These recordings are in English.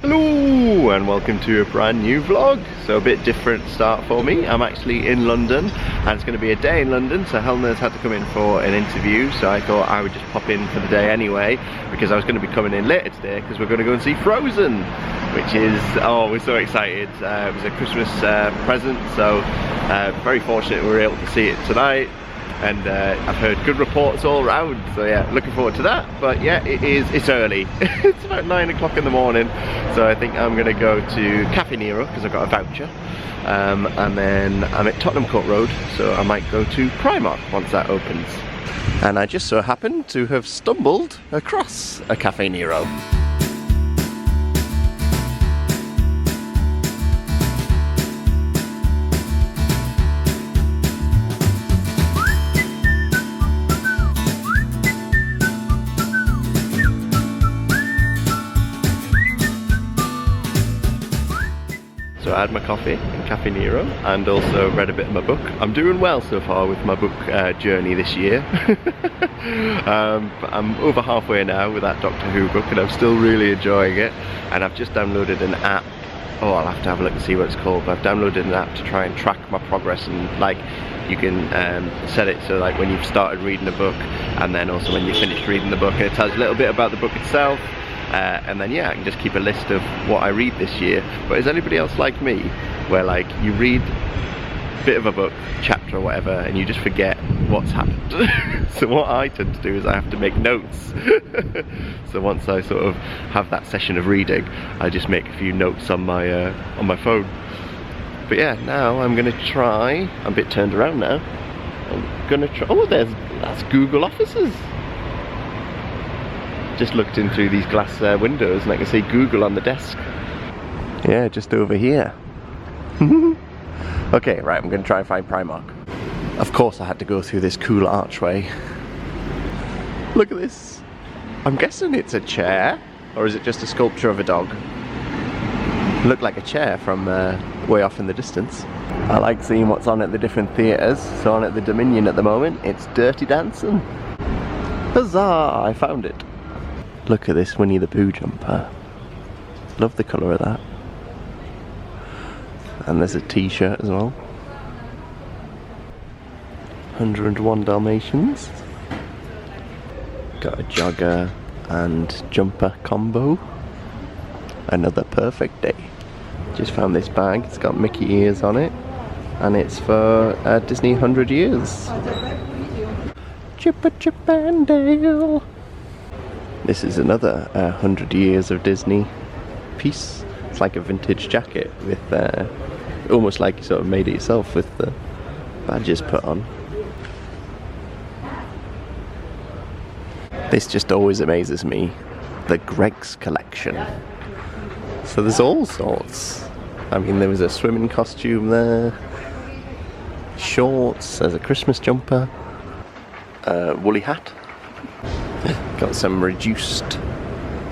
Hello and welcome to a brand new vlog. So a bit different start for me. I'm actually in London and it's going to be a day in London, so Helena's had to come in for an interview, so I thought I would just pop in for the day anyway because I was going to be coming in later today because we're going to go and see Frozen, which is, oh, we're so excited. It was a Christmas present, so very fortunate we were able to see it tonight. And I've heard good reports all around, so yeah, looking forward to that. But yeah, it's early. It's about 9 o'clock in the morning, so I think I'm gonna go to Cafe Nero because I've got a voucher, and then I'm at Tottenham Court Road, so I might go to Primark once that opens. And I just so happen to have stumbled across a Cafe Nero. So I had my coffee in Cafe Nero and also read a bit of my book. I'm doing well so far with my book journey this year. I'm over halfway now with that Doctor Who book and I'm still really enjoying it. And I've just downloaded an app. Oh, I'll have to have a look and see what it's called. But I've downloaded an app to try and track my progress, and like you can set it so like when you've started reading a book and then also when you finished reading the book, and it tells you a little bit about the book itself. And then yeah, I can just keep a list of what I read this year. But is anybody else like me, where like you read a bit of a book, chapter or whatever, and you just forget what's happened? So what I tend to do is I have to make notes. So once I sort of have that session of reading, I just make a few notes on my phone. But yeah, now I'm gonna try. I'm a bit turned around now. I'm gonna try. Oh, that's Google offices. Just looked in through these glass windows and I can see Google on the desk. Yeah, just over here. Okay, right, I'm gonna try and find Primark. Of course I had to go through this cool archway. Look at this. I'm guessing it's a chair, or is it just a sculpture of a dog? Looked like a chair from way off in the distance. I like seeing what's on at the different theatres. So on at the Dominion at the moment, it's Dirty Dancing. Huzzah, I found it. Look at this Winnie the Pooh jumper. Love the colour of that. And there's a t-shirt as well. 101 Dalmatians. Got a jogger and jumper combo. Another perfect day. Just found this bag. It's got Mickey ears on it. And it's for Disney 100 years. Chipper Chip and Dale. This is another 100 years of Disney piece. It's like a vintage jacket with almost like you sort of made it yourself with the badges put on. This just always amazes me. The Greg's collection. So there's all sorts. I mean, there was a swimming costume there. Shorts, there's a Christmas jumper. Woolly hat. Got some reduced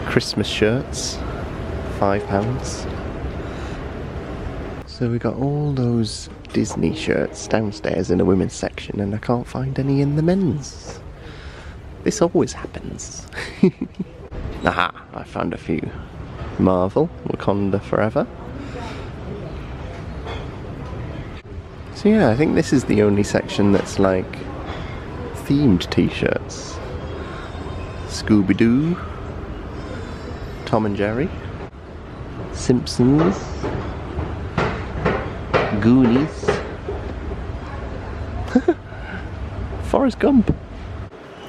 Christmas shirts, £5. So we got all those Disney shirts downstairs in the women's section and I can't find any in the men's. This always happens. Aha, I found a few. Marvel, Wakanda Forever. So yeah, I think this is the only section that's like themed t-shirts. Scooby-Doo, Tom and Jerry, Simpsons, Goonies, Forrest Gump.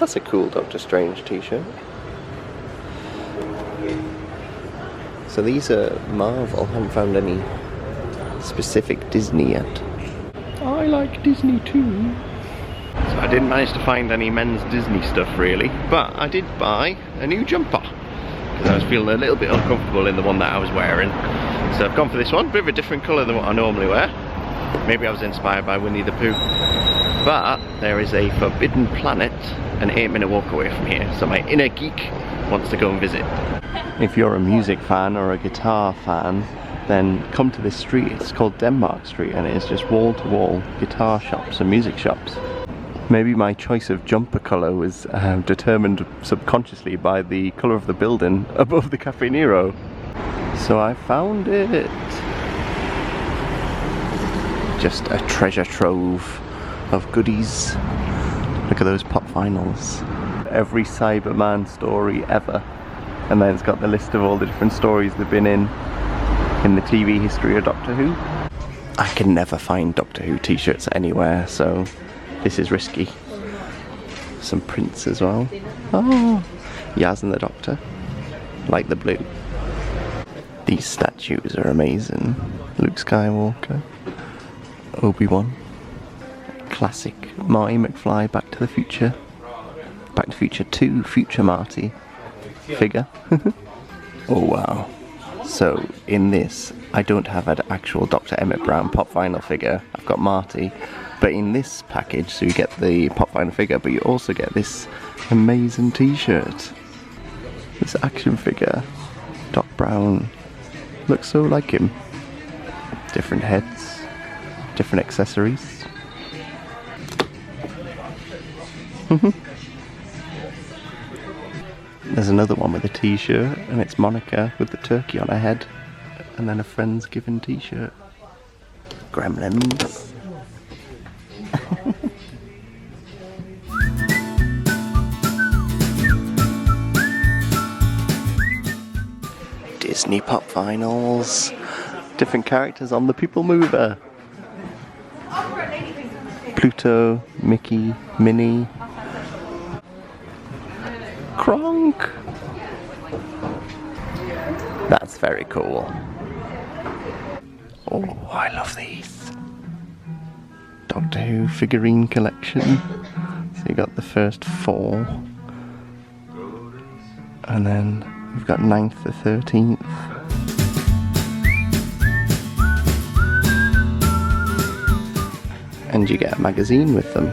That's a cool Doctor Strange t-shirt. So these are Marvel. I haven't found any specific Disney yet. I like Disney too. So I didn't manage to find any men's Disney stuff really, but I did buy a new jumper because I was feeling a little bit uncomfortable in the one that I was wearing. So I've gone for this one, bit of a different colour than what I normally wear. Maybe I was inspired by Winnie the Pooh. But there is a forbidden planet an 8-minute walk away from here, so my inner geek wants to go and visit. If you're a music fan or a guitar fan, then come to this street. It's called Denmark Street and it is just wall-to-wall guitar shops and music shops. Maybe my choice of jumper colour was determined subconsciously by the colour of the building above the Cafe Nero. So I found it. Just a treasure trove of goodies. Look at those pop vinyls. Every Cyberman story ever. And then it's got the list of all the different stories they've been in the TV history of Doctor Who. I can never find Doctor Who t-shirts anywhere, so this is risky. Some prints as well. Oh, Yaz and the Doctor. Like the blue. These statues are amazing. Luke Skywalker. Obi-Wan. Classic Marty McFly, Back to the Future. Back to the Future 2, Future Marty figure. Oh wow. So in this, I don't have an actual Dr. Emmett Brown pop vinyl figure. I've got Marty. But in this package, so you get the pop vinyl figure, but you also get this amazing t-shirt. This action figure. Doc Brown. Looks so like him. Different heads. Different accessories. There's another one with a t-shirt, and it's Monica with the turkey on her head, and then a Friends Given t-shirt. Gremlins. Disney pop vinyls. Different characters on the People Mover. Pluto, Mickey, Minnie. Kronk. That's very cool. Oh, I love these. Doctor Who figurine collection. So you got the first 4. And then we've got 9th to 13th. And you get a magazine with them.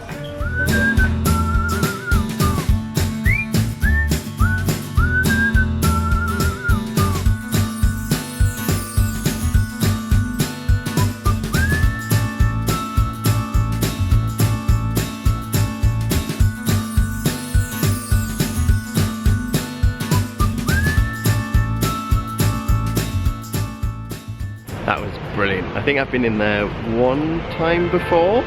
That was brilliant. I think I've been in there one time before,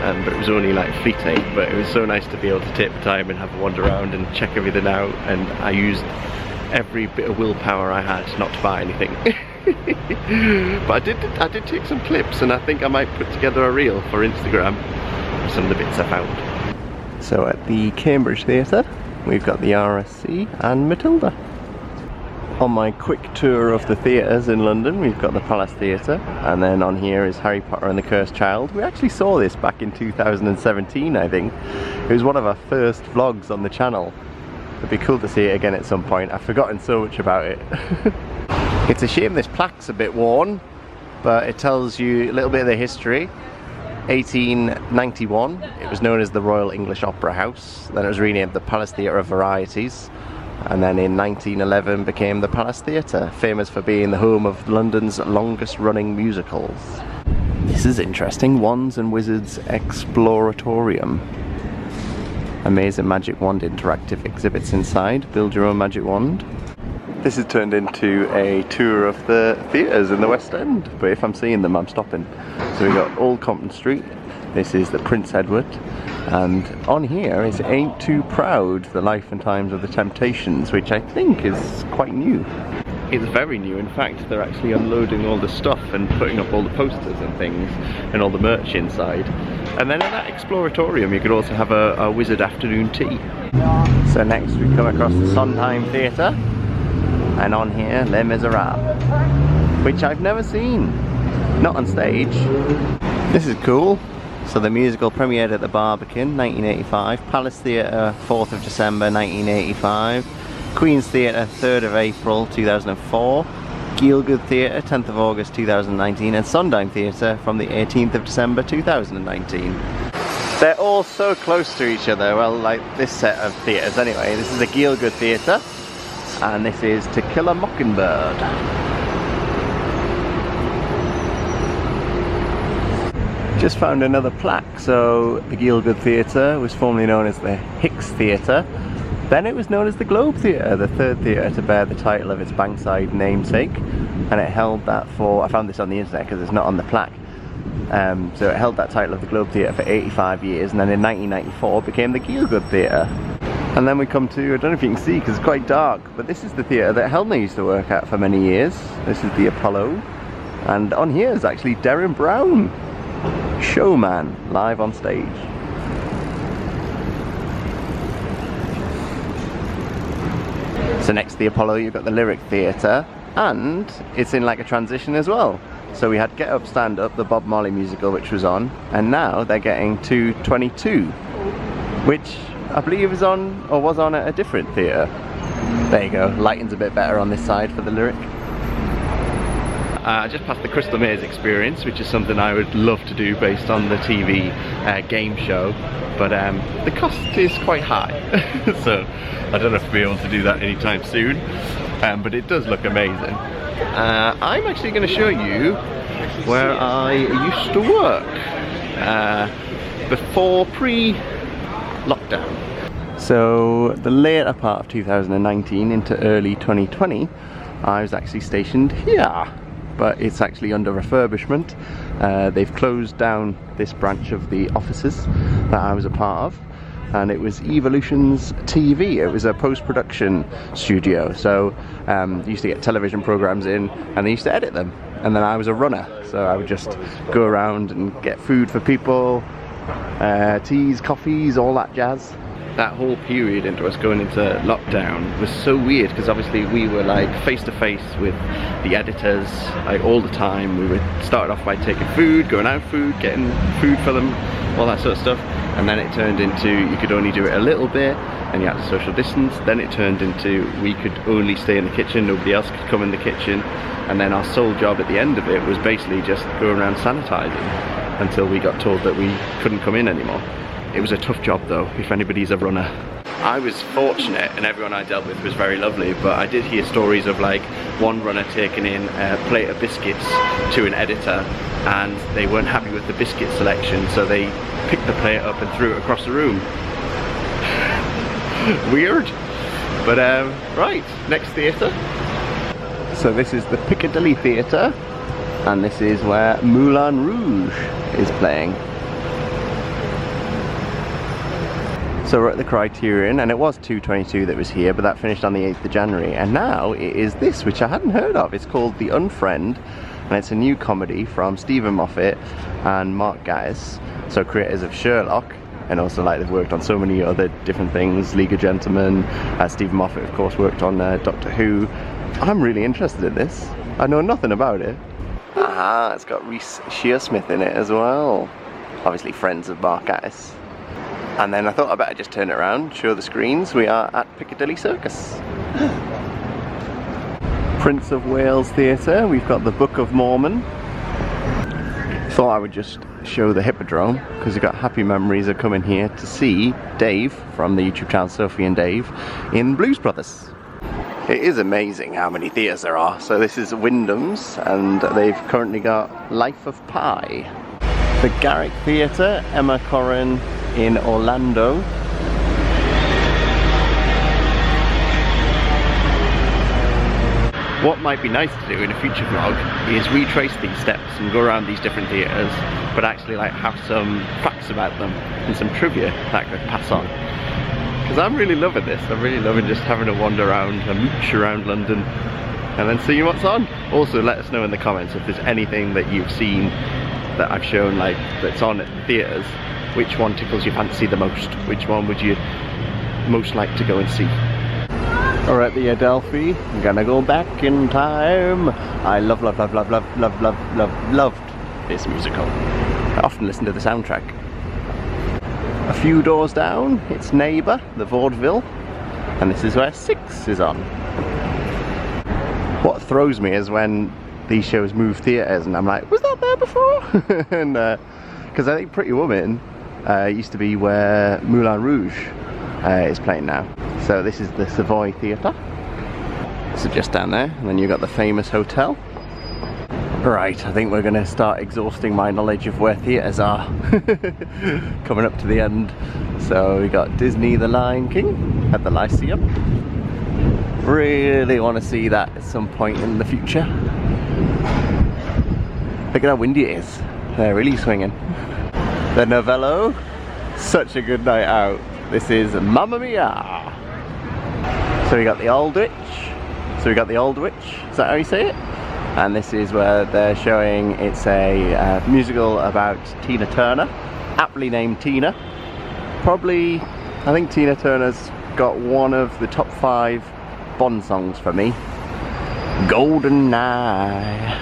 but it was only like fleeting. But it was so nice to be able to take the time and have a wander around and check everything out. And I used every bit of willpower I had not to buy anything. But I did take some clips, and I think I might put together a reel for Instagram of some of the bits I found. So at the Cambridge Theatre, we've got the RSC and Matilda. On my quick tour of the theatres in London, we've got the Palace Theatre, and then on here is Harry Potter and the Cursed Child. We actually saw this back in 2017, I think. It was one of our first vlogs on the channel. It'd be cool to see it again at some point. I've forgotten so much about it. It's a shame this plaque's a bit worn, but it tells you a little bit of the history. 1891, it was known as the Royal English Opera House. Then it was renamed the Palace Theatre of Varieties. And then in 1911 became the Palace Theatre, famous for being the home of London's longest running musicals. This is interesting, Wands and Wizards Exploratorium. Amazing magic wand interactive exhibits inside, build your own magic wand. This has turned into a tour of the theatres in the West End, but if I'm seeing them I'm stopping. So we've got Old Compton Street, this is the Prince Edward, and on here is Ain't Too Proud, the life and times of the Temptations, which I think is quite new. It's very new. In fact, they're actually unloading all the stuff and putting up all the posters and things and all the merch inside. And then at that Exploratorium you could also have a wizard afternoon tea. So next we come across the Sondheim Theatre, and on here Les Miserables, which I've never seen, not on stage. This is cool. So the musical premiered at the Barbican, 1985, Palace Theatre, 4th of December 1985, Queen's Theatre, 3rd of April 2004, Gielgud Theatre, 10th of August 2019, and Sondheim Theatre from the 18th of December 2019. They're all so close to each other, well, like this set of theatres anyway. This is the Gielgud Theatre, and this is To Kill a Mockingbird. Just found another plaque. So the Gielgud Theatre was formerly known as the Hicks Theatre. Then it was known as the Globe Theatre, the 3rd theatre to bear the title of its Bankside namesake. and it held that for, I found this on the internet because it's not on the plaque. So it held that title of the Globe Theatre for 85 years, and then in 1994 it became the Gielgud Theatre. And then we come to, I don't know if you can see because it's quite dark, but this is the theatre that Helena used to work at for many years. This is the Apollo, and on here is actually Derren Brown, showman, live on stage. So next to the Apollo you've got the Lyric Theatre, and it's in like a transition as well. So we had Get Up, Stand Up, the Bob Marley musical, which was on, and now they're getting to 22, which I believe is on, or was on, at a different theatre. There you go, lighting's a bit better on this side for the Lyric. I just passed the Crystal Maze Experience, which is something I would love to do based on the TV game show, but the cost is quite high, so I don't know if I'll be able to do that anytime soon, but it does look amazing. I'm actually going to show you where I used to work before pre-lockdown. So the later part of 2019 into early 2020 I was actually stationed here, but it's actually under refurbishment. They've closed down this branch of the offices that I was a part of, and it was Evolution's TV. It was a post-production studio, so they used to get television programs in and they used to edit them, and then I was a runner, so I would just go around and get food for people, teas, coffees, all that jazz. That whole period into us going into lockdown was so weird, because obviously we were like face to face with the editors like all the time. We started off by taking food, going out food, getting food for them, all that sort of stuff, and then it turned into you could only do it a little bit and you had to social distance. Then it turned into we could only stay in the kitchen, nobody else could come in the kitchen, and then our sole job at the end of it was basically just go around sanitizing until we got told that we couldn't come in anymore. It was a tough job though, if anybody's a runner. I was fortunate and everyone I dealt with was very lovely, but I did hear stories of like one runner taking in a plate of biscuits to an editor and they weren't happy with the biscuit selection, so they picked the plate up and threw it across the room. Weird. But right, next theatre. So this is the Piccadilly Theatre, and this is where Moulin Rouge is playing. So we're at the Criterion, and it was 222 that was here, but that finished on the 8th of January, and now it is this, which I hadn't heard of. It's called The Unfriend, and it's a new comedy from Stephen Moffat and Mark Gatiss, so creators of Sherlock, and also like they've worked on so many other different things, League of Gentlemen. Stephen Moffat of course worked on Doctor Who. I'm really interested in this. I know nothing about it. Aha, it's got Reece Shearsmith in it as well. Obviously friends of Mark Gatiss. And then I thought I better just turn it around, show the screens. We are at Piccadilly Circus. Prince of Wales Theatre, we've got the Book of Mormon. Thought I would just show the Hippodrome, because you've got happy memories of coming here to see Dave from the YouTube channel Sophie and Dave in Blues Brothers. It is amazing how many theatres there are. So this is Wyndham's, and they've currently got Life of Pi. The Garrick Theatre, Emma Corrin in Orlando. What might be nice to do in a future vlog is retrace these steps and go around these different theatres, but actually like have some facts about them and some trivia that I could pass on. Because I'm really loving this. I'm really loving just having a wander around, a mooch around London, and then seeing what's on. Also let us know in the comments if there's anything that you've seen that I've shown like that's on at the theatres. Which one tickles your fancy the most? Which one would you most like to go and see? We're at the Adelphi. I'm gonna go back in time. I loved this musical. I often listen to the soundtrack. A few doors down, it's Neighbour, the vaudeville, and this is where Six is on. What throws me is when these shows move theatres and I'm like, was that there before? And because I think Pretty Woman used to be where Moulin Rouge is playing now. So this is the Savoy Theatre. So just down there, and then you've got the famous hotel. Right, I think we're going to start exhausting my knowledge of where theatres are. Coming up to the end. So we got Disney The Lion King at the Lyceum. Really want to see that at some point in the future. Look at how windy it is. They're really swinging. The Novello, such a good night out. This is Mamma Mia. So we got the Aldwych. Is that how you say it? And this is where they're showing, it's a musical about Tina Turner, aptly named Tina. Probably, I think Tina Turner's got one of the top 5 Bond songs for me. GoldenEye.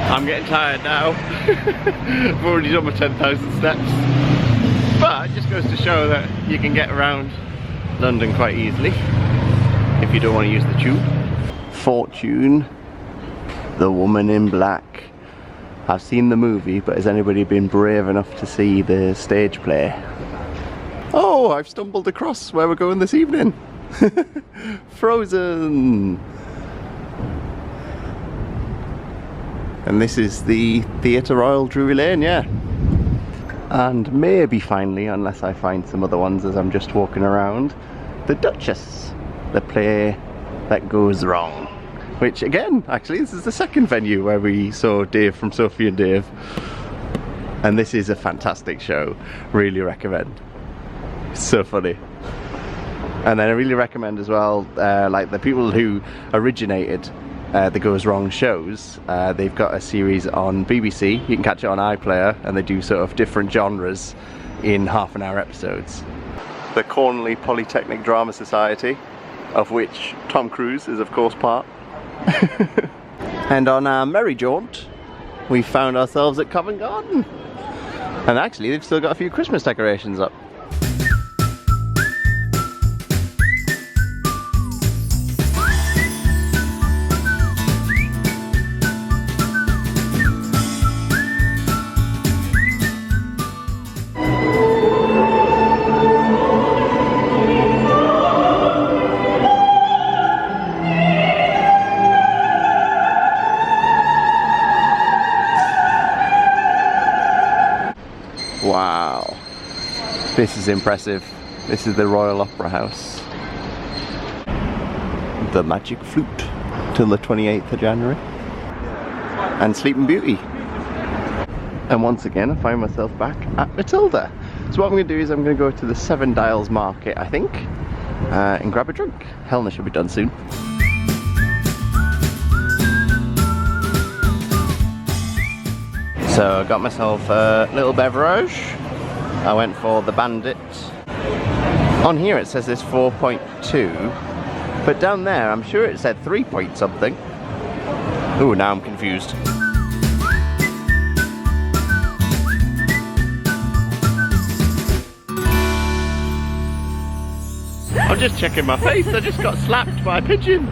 I'm getting tired now. I've already done my 10,000 steps. But it just goes to show that you can get around London quite easily if you don't want to use the tube. Fortune, the Woman in Black. I've seen the movie, but has anybody been brave enough to see the stage play? Oh, I've stumbled across where we're going this evening. Frozen. And this is the Theatre Royal Drury Lane, yeah. And maybe finally, unless I find some other ones as I'm just walking around, the Duchess, the play that goes wrong. Which again, actually, this is the second venue where we saw Dave from Sophie and Dave. And this is a fantastic show, really recommend. It's so funny. And then I really recommend as well, like the people who originated the Goes Wrong shows, they've got a series on BBC, you can catch it on iPlayer, and they do sort of different genres in half-an-hour episodes. The Cornley Polytechnic Drama Society, of which Tom Cruise is of course part. And on our merry jaunt, we found ourselves at Covent Garden. And actually they've still got a few Christmas decorations up. Wow, this is impressive. This is the Royal Opera House. The Magic Flute till the 28th of January. And Sleeping Beauty. And once again I find myself back at Matilda. So what I'm going to do is I'm going to go to the Seven Dials Market, I think, and grab a drink. Helena should be done soon. So I got myself a little beverage. I went for the Bandit. On here it says it's 4.2, but down there I'm sure it said 3 point something. Ooh, now I'm confused. I'm just checking my face, I just got slapped by a pigeon.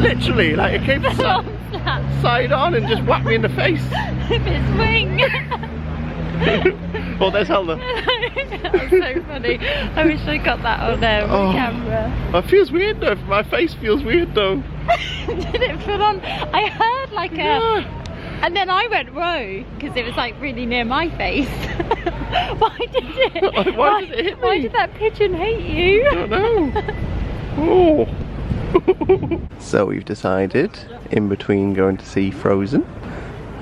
Literally, like it came side on and just whacked me in the face. With its wing. Well, there's Helena. That's so funny. I wish I got that on camera. It feels weird though. My face feels weird though. Did it put on? I heard like a... Yeah. And then I went whoa, because it was like really near my face. Why did it? Why did it hit me? Why did that pigeon hate you? I don't know. Oh. So we've decided in between going to see Frozen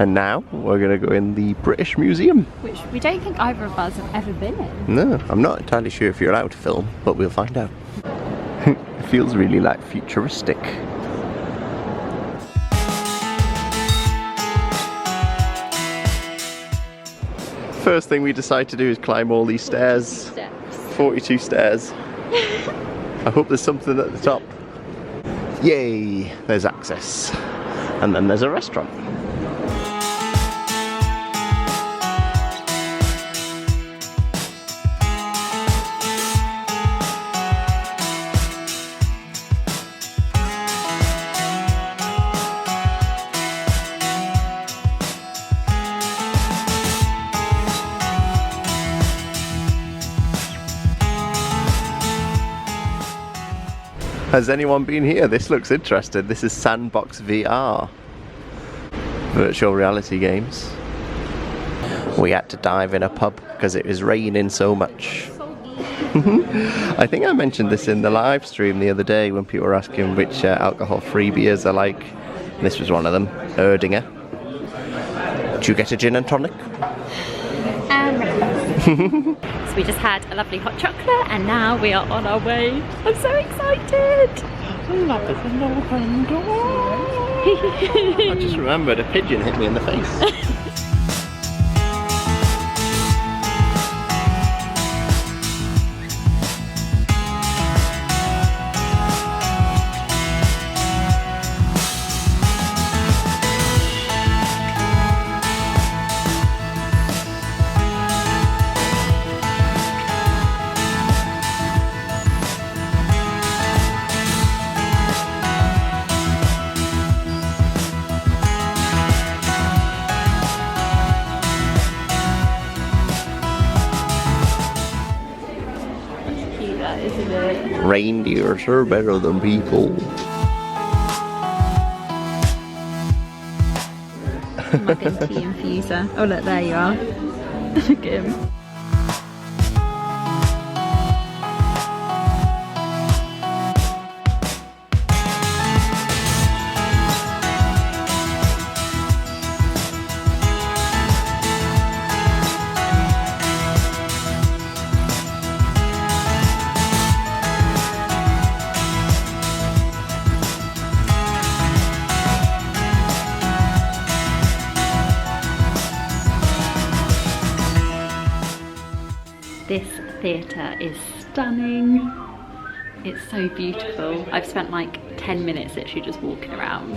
and now we're going to go in the British Museum, which we don't think either of us have ever been in. No, I'm not entirely sure if you're allowed to film, but we'll find out. It feels really like futuristic. First thing we decide to do is climb all these stairs. 42 stairs. I hope there's something at the top. Yay, there's access. And then there's a restaurant. Has anyone been here? This looks interesting. This is Sandbox VR. Virtual reality games. We had to dive in a pub because it was raining so much. I think I mentioned this in the live stream the other day when people were asking which alcohol-free beers I like. This was one of them. Erdinger. Did you get a gin and tonic? So we just had a lovely hot chocolate and now we are on our way. I'm so excited. Love is an open door. I just remembered a pigeon hit me in the face. Reindeers are better than people. Muggins tea infuser. Oh look, there you are. Look at him. This theatre is stunning. It's so beautiful. I've spent like 10 minutes literally just walking around.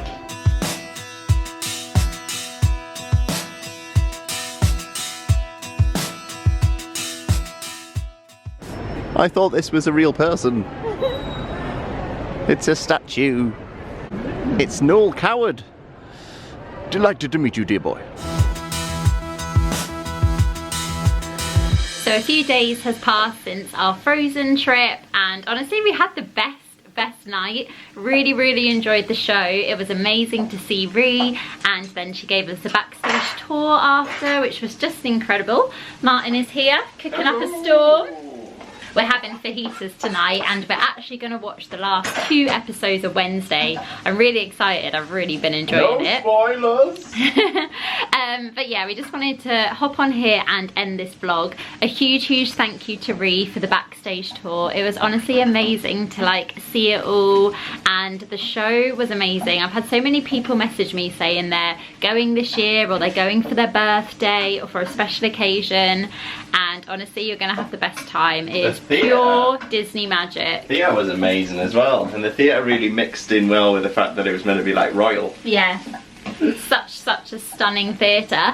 I thought this was a real person. It's a statue. It's Noel Coward. Delighted to meet you, dear boy. So a few days has passed since our Frozen trip and honestly we had the best night. Really enjoyed the show. It was amazing to see Ree and then she gave us a backstage tour after, which was just incredible. Martyn is here cooking up a storm. We're having fajitas tonight and we're actually going to watch the last 2 episodes of Wednesday. I'm really excited. I've really been enjoying it. No spoilers! But yeah, we just wanted to hop on here and end this vlog. A huge thank you to Ree for the backstage tour. It was honestly amazing to like see it all and the show was amazing. I've had so many people message me saying they're going this year or they're going for their birthday or for a special occasion, and honestly you're gonna have the best time. It is pure Disney magic. The theatre was amazing as well, and the theatre really mixed in well with the fact that it was meant to be like royal. Yeah. Such a stunning theatre.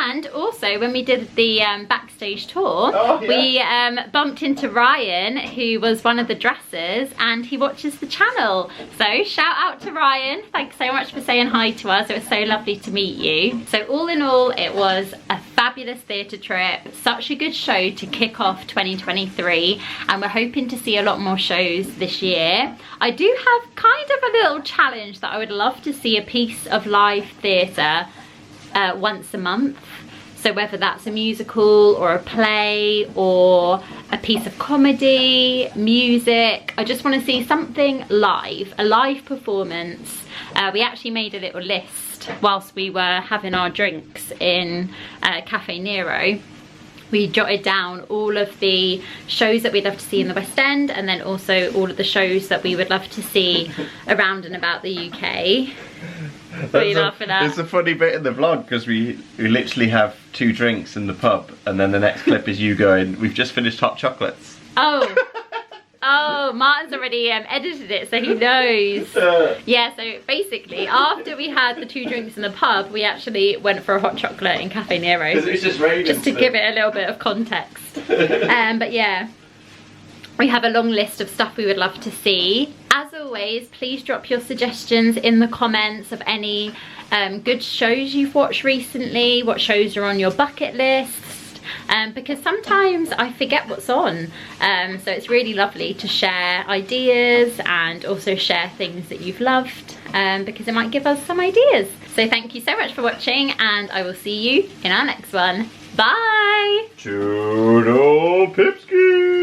And also when we did the backstage tour, we bumped into Ryan, who was one of the dressers, and he watches the channel. So shout out to Ryan. Thanks so much for saying hi to us. It was so lovely to meet you. So all in all, it was a fabulous theatre trip. Such a good show to kick off 2023, and we're hoping to see a lot more shows this year. I do have kind of a little challenge that I would love to see a piece of live theatre once a month. So whether that's a musical or a play or a piece of comedy, music, I just want to see something live, a live performance. We actually made a little list whilst we were having our drinks in Cafe Nero. We jotted down all of the shows that we'd love to see in the West End, and then also all of the shows that we would love to see around and about the UK. What are you laughing at? It's a funny bit in the vlog because we literally have 2 drinks in the pub, and then the next clip is you going, we've just finished hot chocolates. Oh. Oh, Martyn's already edited it, so he knows. Yeah, so basically, after we had the 2 drinks in the pub, we actually went for a hot chocolate in Cafe Nero. Because it was just raining. Just to give it a little bit of context. But yeah, we have a long list of stuff we would love to see. As always, please drop your suggestions in the comments of any good shows you've watched recently, what shows are on your bucket list. Because sometimes I forget what's on, so it's really lovely to share ideas and also share things that you've loved, because it might give us some ideas. So thank you so much for watching, and I will see you in our next one. Bye! Toodle Pipski!